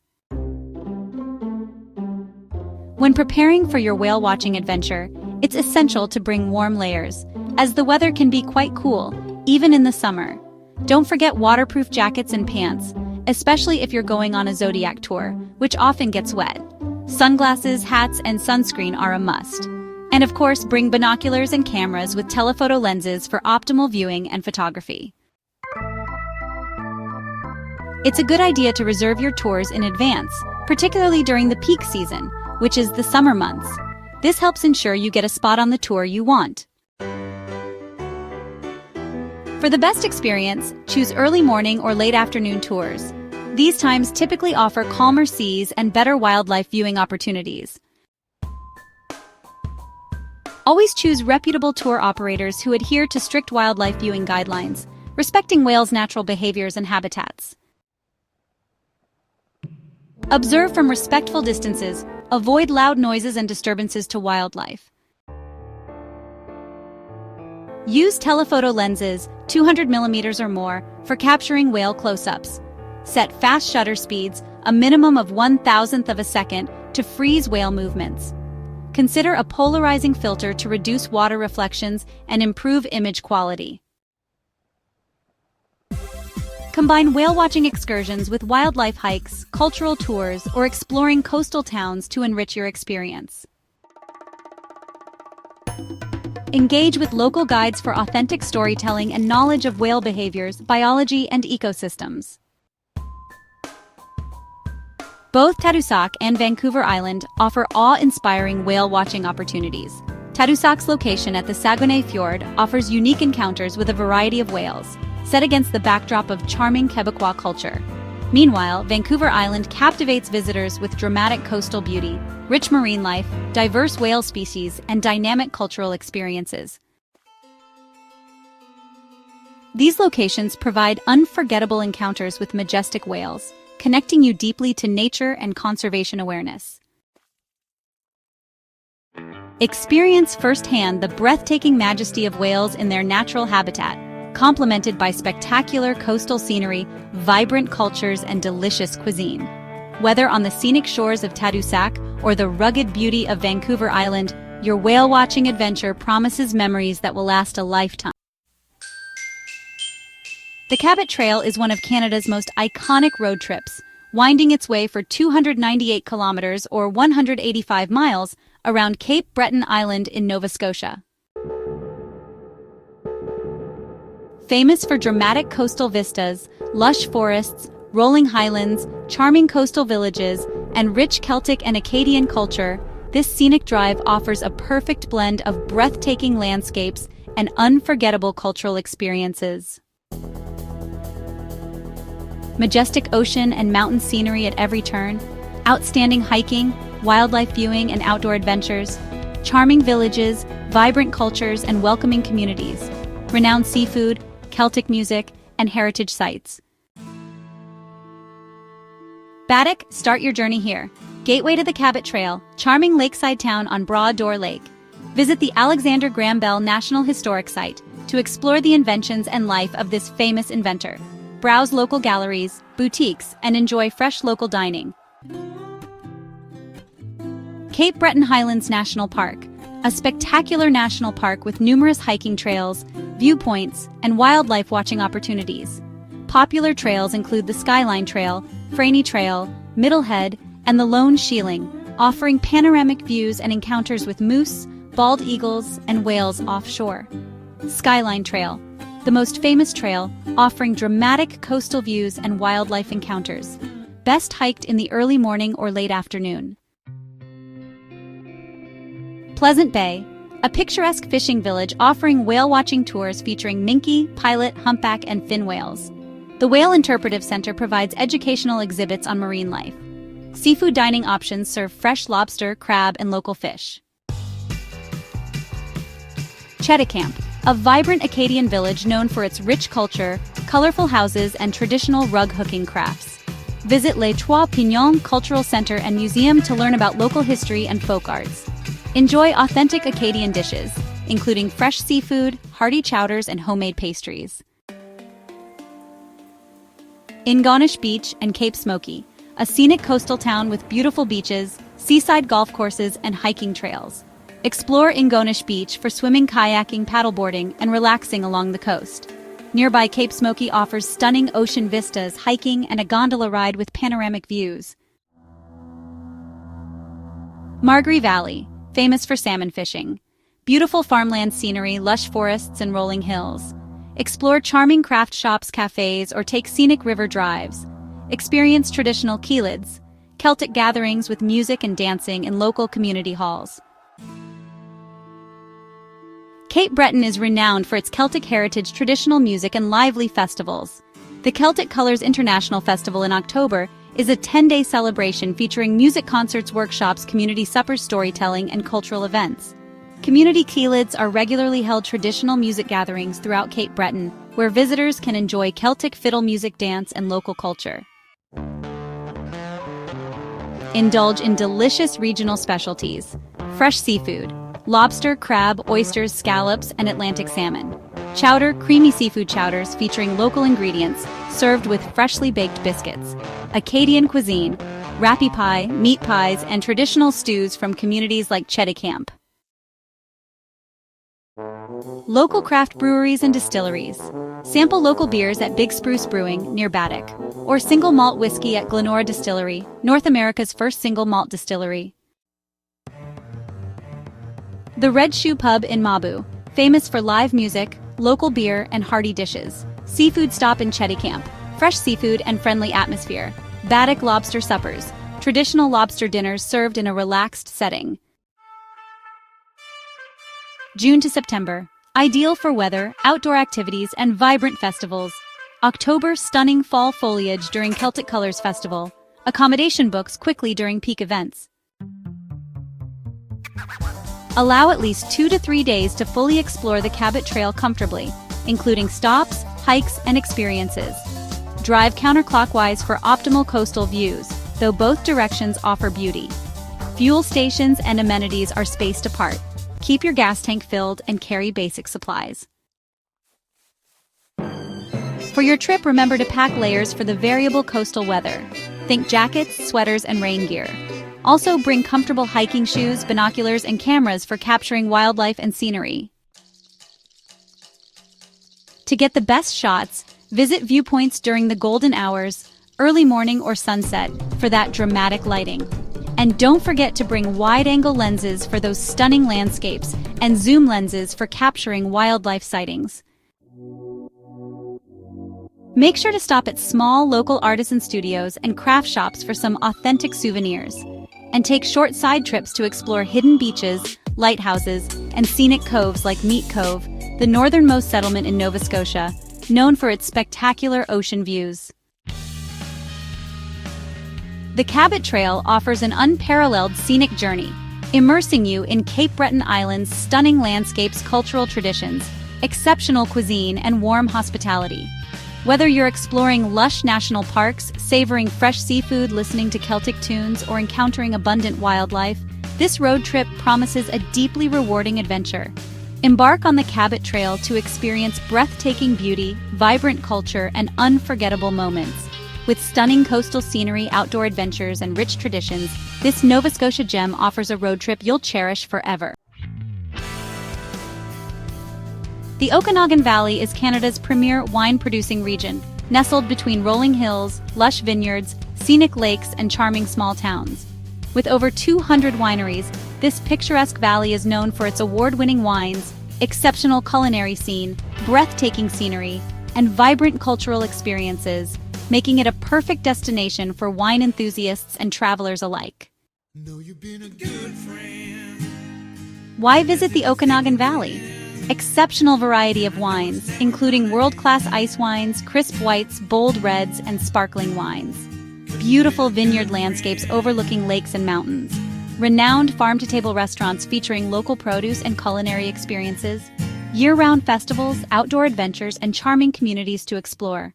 A: When preparing for your whale-watching adventure, it's essential to bring warm layers, as the weather can be quite cool, even in the summer. Don't forget waterproof jackets and pants, especially if you're going on a zodiac tour, which often gets wet. Sunglasses, hats, and sunscreen are a must. And of course, bring binoculars and cameras with telephoto lenses for optimal viewing and photography. It's a good idea to reserve your tours in advance, particularly during the peak season, which is the summer months. This helps ensure you get a spot on the tour you want. For the best experience, choose early morning or late afternoon tours. These times typically offer calmer seas and better wildlife viewing opportunities. Always choose reputable tour operators who adhere to strict wildlife viewing guidelines, respecting whales' natural behaviors and habitats. Observe from respectful distances, avoid loud noises and disturbances to wildlife. Use telephoto lenses, 200mm or more, for capturing whale close-ups. Set fast shutter speeds, a minimum of 1/1000th of a second, to freeze whale movements. Consider a polarizing filter to reduce water reflections and improve image quality. Combine whale-watching excursions with wildlife hikes, cultural tours, or exploring coastal towns to enrich your experience. Engage with local guides for authentic storytelling and knowledge of whale behaviors, biology, and ecosystems. Both Tadoussac and Vancouver Island offer awe-inspiring whale-watching opportunities. Tadoussac's location at the Saguenay Fjord offers unique encounters with a variety of whales, set against the backdrop of charming Quebecois culture. Meanwhile, Vancouver Island captivates visitors with dramatic coastal beauty, rich marine life, diverse whale species, and dynamic cultural experiences. These locations provide unforgettable encounters with majestic whales, connecting you deeply to nature and conservation awareness. Experience firsthand the breathtaking majesty of whales in their natural habitat, complemented by spectacular coastal scenery, vibrant cultures, and delicious cuisine. Whether on the scenic shores of Tadoussac or the rugged beauty of Vancouver Island, your whale-watching adventure promises memories that will last a lifetime. The Cabot Trail is one of Canada's most iconic road trips, winding its way for 298 kilometers or 185 miles around Cape Breton Island in Nova Scotia. Famous for dramatic coastal vistas, lush forests, rolling highlands, charming coastal villages, and rich Celtic and Acadian culture, this scenic drive offers a perfect blend of breathtaking landscapes and unforgettable cultural experiences. Majestic ocean and mountain scenery at every turn, outstanding hiking, wildlife viewing, and outdoor adventures, charming villages, vibrant cultures, and welcoming communities, renowned seafood, Celtic music, and heritage sites. Baddock, start your journey here. Gateway to the Cabot Trail, charming lakeside town on Broad Door Lake. Visit the Alexander Graham Bell National Historic Site to explore the inventions and life of this famous inventor. Browse local galleries, boutiques, and enjoy fresh local dining. Cape Breton Highlands National Park, a spectacular national park with numerous hiking trails, viewpoints, and wildlife watching opportunities. Popular trails include the Skyline Trail, Franey Trail, Middlehead, and the Lone Shieling, offering panoramic views and encounters with moose, bald eagles, and whales offshore. Skyline Trail, the most famous trail, offering dramatic coastal views and wildlife encounters. Best hiked in the early morning or late afternoon. Pleasant Bay, a picturesque fishing village offering whale-watching tours featuring minke, pilot, humpback, and fin whales. The Whale Interpretive Center provides educational exhibits on marine life, Seafood dining options serve fresh lobster, crab, and local fish. Cheticamp, a vibrant Acadian village known for its rich culture, colorful houses, and traditional rug hooking crafts. Visit Les Trois Pignons Cultural Center and Museum to learn about local history and folk arts. Enjoy authentic Acadian dishes, including fresh seafood, hearty chowders, and homemade pastries. Ingonish Beach and Cape Smoky, a scenic coastal town with beautiful beaches, seaside golf courses, and hiking trails. Explore Ingonish Beach for swimming, kayaking, paddleboarding, and relaxing along the coast. Nearby Cape Smoky offers stunning ocean vistas, hiking, and a gondola ride with panoramic views. Margaree Valley, famous for salmon fishing. Beautiful farmland scenery, lush forests, and rolling hills. Explore charming craft shops, cafes, or take scenic river drives. Experience traditional Keelids, Celtic gatherings with music and dancing in local community halls. Cape Breton is renowned for its Celtic heritage, traditional music, and lively festivals. The Celtic Colours International Festival in October is a 10-day celebration featuring music concerts, workshops, community suppers, storytelling, and cultural events. Community Keelids are regularly held traditional music gatherings throughout Cape Breton, where visitors can enjoy Celtic fiddle music, dance, and local culture. Indulge in delicious regional specialties. Fresh seafood. Lobster, crab, oysters, scallops, and Atlantic salmon. Chowder, creamy seafood chowders featuring local ingredients, served with freshly baked biscuits. Acadian cuisine, rappy pie, meat pies, and traditional stews from communities like Cheticamp. Local craft breweries and distilleries. Sample local beers at Big Spruce Brewing near Baddock, or single malt whiskey at Glenora Distillery, North America's first single malt distillery. The Red Shoe Pub in Mabu, famous for live music, local beer, and hearty dishes. Seafood stop in Cheticamp, fresh seafood and friendly atmosphere. Baddock lobster suppers, traditional lobster dinners served in a relaxed setting. June to September, ideal for weather, outdoor activities, and vibrant festivals. October, stunning fall foliage during Celtic Colours Festival. Accommodation books quickly during peak events. Allow at least 2 to 3 days to fully explore the Cabot Trail comfortably, including stops, hikes, and experiences. Drive counterclockwise for optimal coastal views, though both directions offer beauty. Fuel stations and amenities are spaced apart. Keep your gas tank filled and carry basic supplies. For your trip, remember to pack layers for the variable coastal weather. Think jackets, sweaters, and rain gear. Also bring comfortable hiking shoes, binoculars, and cameras for capturing wildlife and scenery. To get the best shots, visit viewpoints during the golden hours, early morning or sunset, for that dramatic lighting. And don't forget to bring wide-angle lenses for those stunning landscapes and zoom lenses for capturing wildlife sightings. Make sure to stop at small local artisan studios and craft shops for some authentic souvenirs. And take short side trips to explore hidden beaches, lighthouses, and scenic coves like Meat Cove, the northernmost settlement in Nova Scotia, known for its spectacular ocean views. The Cabot Trail offers an unparalleled scenic journey, immersing you in Cape Breton Island's stunning landscapes, cultural traditions, exceptional cuisine, and warm hospitality. Whether you're exploring lush national parks, savoring fresh seafood, listening to Celtic tunes, or encountering abundant wildlife, this road trip promises a deeply rewarding adventure. Embark on the Cabot Trail to experience breathtaking beauty, vibrant culture, and unforgettable moments. With stunning coastal scenery, outdoor adventures, and rich traditions, this Nova Scotia gem offers a road trip you'll cherish forever. The Okanagan Valley is Canada's premier wine-producing region, nestled between rolling hills, lush vineyards, scenic lakes, and charming small towns. With over 200 wineries, this picturesque valley is known for its award-winning wines, exceptional culinary scene, breathtaking scenery, and vibrant cultural experiences, making it a perfect destination for wine enthusiasts and travelers alike. Know you've been a good friend. Why visit the Okanagan Valley? Exceptional variety of wines, including world-class ice wines, crisp whites, bold reds, and sparkling wines. beautiful vineyard landscapes overlooking lakes and mountains, renowned farm-to-table restaurants featuring local produce and culinary experiences, year-round festivals, outdoor adventures, and charming communities to explore.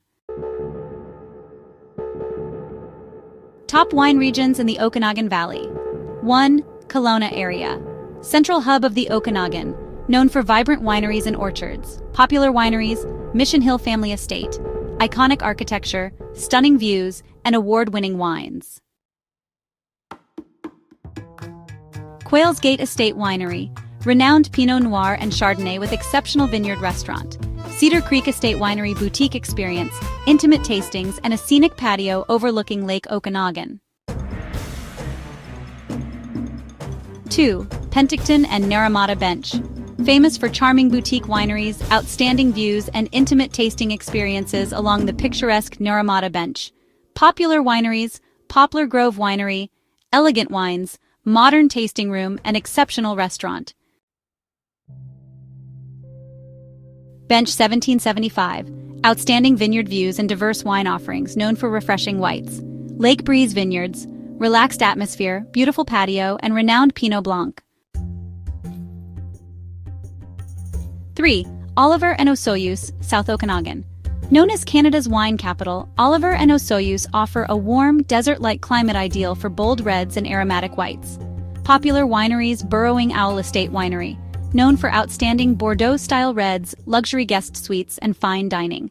A: Top wine regions in the Okanagan Valley. 1. Kelowna area. Central hub of the Okanagan, known for vibrant wineries and orchards. Popular wineries, Mission Hill Family Estate. Iconic architecture, stunning views, and award-winning wines. Quails Gate Estate Winery. Renowned Pinot Noir and Chardonnay with exceptional vineyard restaurant. Cedar Creek Estate Winery boutique experience, intimate tastings, and a scenic patio overlooking Lake Okanagan. 2. Penticton and Naramata Bench. Famous for charming boutique wineries, outstanding views, and intimate tasting experiences along the picturesque Naramata Bench. Popular wineries, Poplar Grove Winery, elegant wines, modern tasting room, and exceptional restaurant. Bench 1775. Outstanding vineyard views and diverse wine offerings known for refreshing whites. Lake Breeze Vineyards. Relaxed atmosphere, beautiful patio, and renowned Pinot Blanc. 3. Oliver and Osoyoos, South Okanagan. Known as Canada's wine capital, Oliver and Osoyoos offer a warm, desert-like climate ideal for bold reds and aromatic whites. Popular wineries, Burrowing Owl Estate Winery, known for outstanding Bordeaux-style reds, luxury guest suites, and fine dining.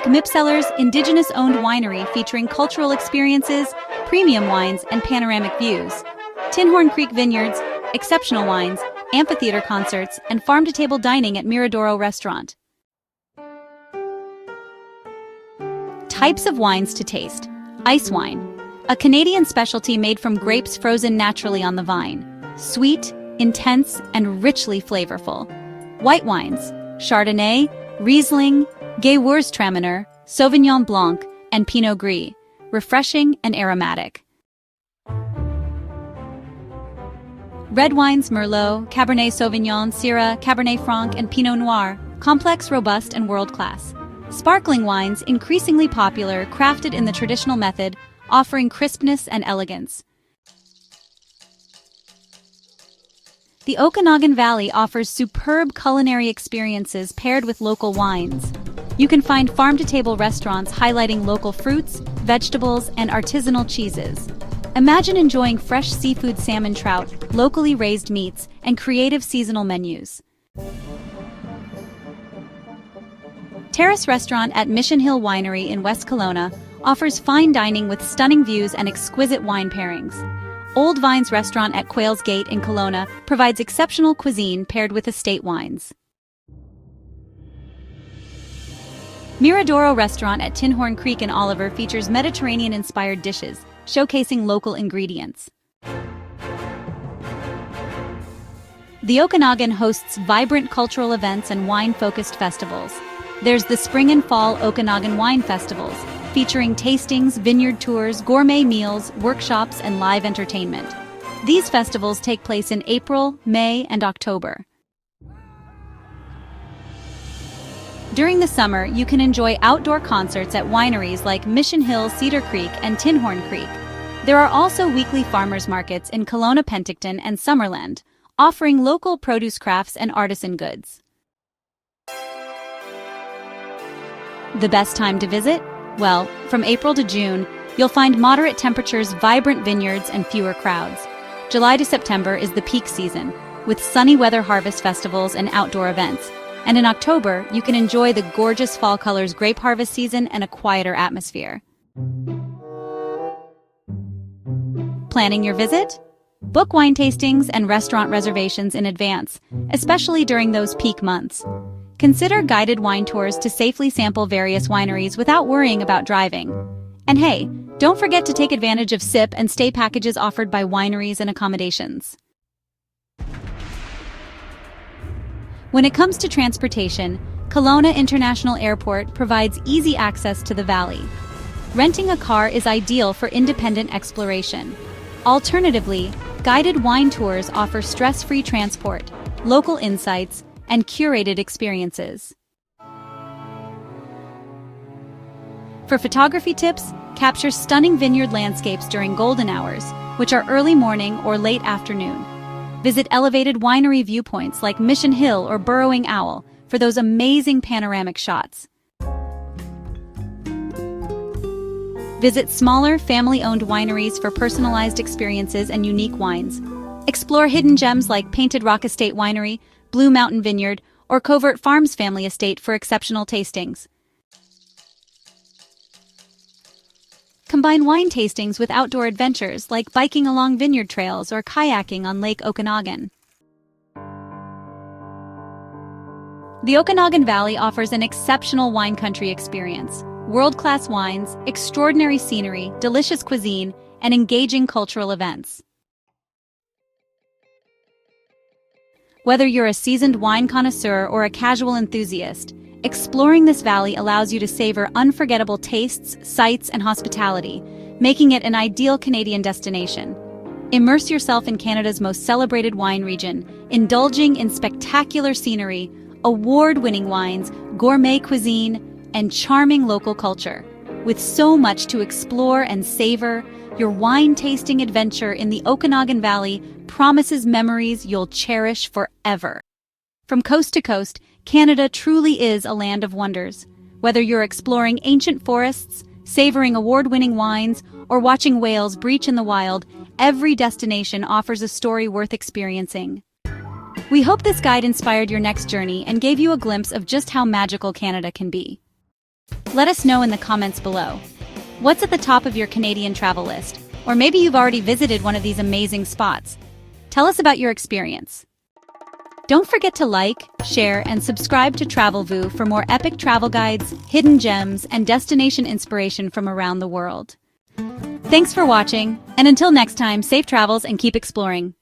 A: Mipseller's Indigenous-owned winery featuring cultural experiences, premium wines, and panoramic views. Tinhorn Creek Vineyards, exceptional wines, amphitheater concerts, and farm-to-table dining at Miradoro Restaurant. Types of wines to taste. Ice wine. A Canadian specialty made from grapes frozen naturally on the vine. Sweet, intense, and richly flavorful. White wines. Chardonnay, Riesling, Gewürztraminer, Sauvignon Blanc, and Pinot Gris. Refreshing and aromatic. Red wines, Merlot, Cabernet Sauvignon, Syrah, Cabernet Franc, and Pinot Noir. Complex, robust, and world-class. Sparkling wines, increasingly popular, crafted in the traditional method, offering crispness and elegance. The Okanagan Valley offers superb culinary experiences paired with local wines. You can find farm-to-table restaurants highlighting local fruits, vegetables, and artisanal cheeses. Imagine enjoying fresh seafood, salmon, trout, locally raised meats, and creative seasonal menus. Terrace Restaurant at Mission Hill Winery in West Kelowna offers fine dining with stunning views and exquisite wine pairings. Old Vines Restaurant at Quails Gate in Kelowna provides exceptional cuisine paired with estate wines. Miradoro Restaurant at Tinhorn Creek in Oliver features Mediterranean-inspired dishes, showcasing local ingredients. The Okanagan hosts vibrant cultural events and wine-focused festivals. There's the Spring and Fall Okanagan Wine Festivals, featuring tastings, vineyard tours, gourmet meals, workshops, and live entertainment. These festivals take place in April, May, and October. During the summer, you can enjoy outdoor concerts at wineries like Mission Hill, Cedar Creek, and Tinhorn Creek. There are also weekly farmers markets in Kelowna, Penticton, and Summerland, offering local produce crafts and artisan goods. The best time to visit? Well, from April to June, you'll find moderate temperatures, vibrant vineyards, and fewer crowds. July to September is the peak season, with sunny weather harvest festivals and outdoor events. And in October, you can enjoy the gorgeous fall colors grape harvest season and a quieter atmosphere. Planning your visit? Book wine tastings and restaurant reservations in advance, especially during those peak months. Consider guided wine tours to safely sample various wineries without worrying about driving. And hey, don't forget to take advantage of sip and stay packages offered by wineries and accommodations. When it comes to transportation, Kelowna International Airport provides easy access to the valley. Renting a car is ideal for independent exploration. Alternatively, guided wine tours offer stress-free transport, local insights, and curated experiences. For photography tips, capture stunning vineyard landscapes during golden hours, which are early morning or late afternoon. Visit elevated winery viewpoints like Mission Hill or Burrowing Owl for those amazing panoramic shots. Visit smaller, family-owned wineries for personalized experiences and unique wines. Explore hidden gems like Painted Rock Estate Winery, Blue Mountain Vineyard, or Covert Farms Family Estate for exceptional tastings. Combine wine tastings with outdoor adventures like biking along vineyard trails or kayaking on Lake Okanagan. The Okanagan Valley offers an exceptional wine country experience. World-class wines, extraordinary scenery, delicious cuisine, and engaging cultural events. Whether you're a seasoned wine connoisseur or a casual enthusiast, exploring this valley allows you to savor unforgettable tastes, sights, and hospitality, making it an ideal Canadian destination. Immerse yourself in Canada's most celebrated wine region, indulging in spectacular scenery, award-winning wines, gourmet cuisine, and charming local culture. With so much to explore and savor, your wine-tasting adventure in the Okanagan Valley promises memories you'll cherish forever. From coast to coast, Canada truly is a land of wonders. Whether you're exploring ancient forests, savoring award-winning wines, or watching whales breach in the wild, every destination offers a story worth experiencing. We hope this guide inspired your next journey and gave you a glimpse of just how magical Canada can be. Let us know in the comments below. What's at the top of your Canadian travel list? Or maybe you've already visited one of these amazing spots. Tell us about your experience. Don't forget to like, share, and subscribe to Travelvous for more epic travel guides, hidden gems, and destination inspiration from around the world. Thanks for watching, and until next time, safe travels and keep exploring.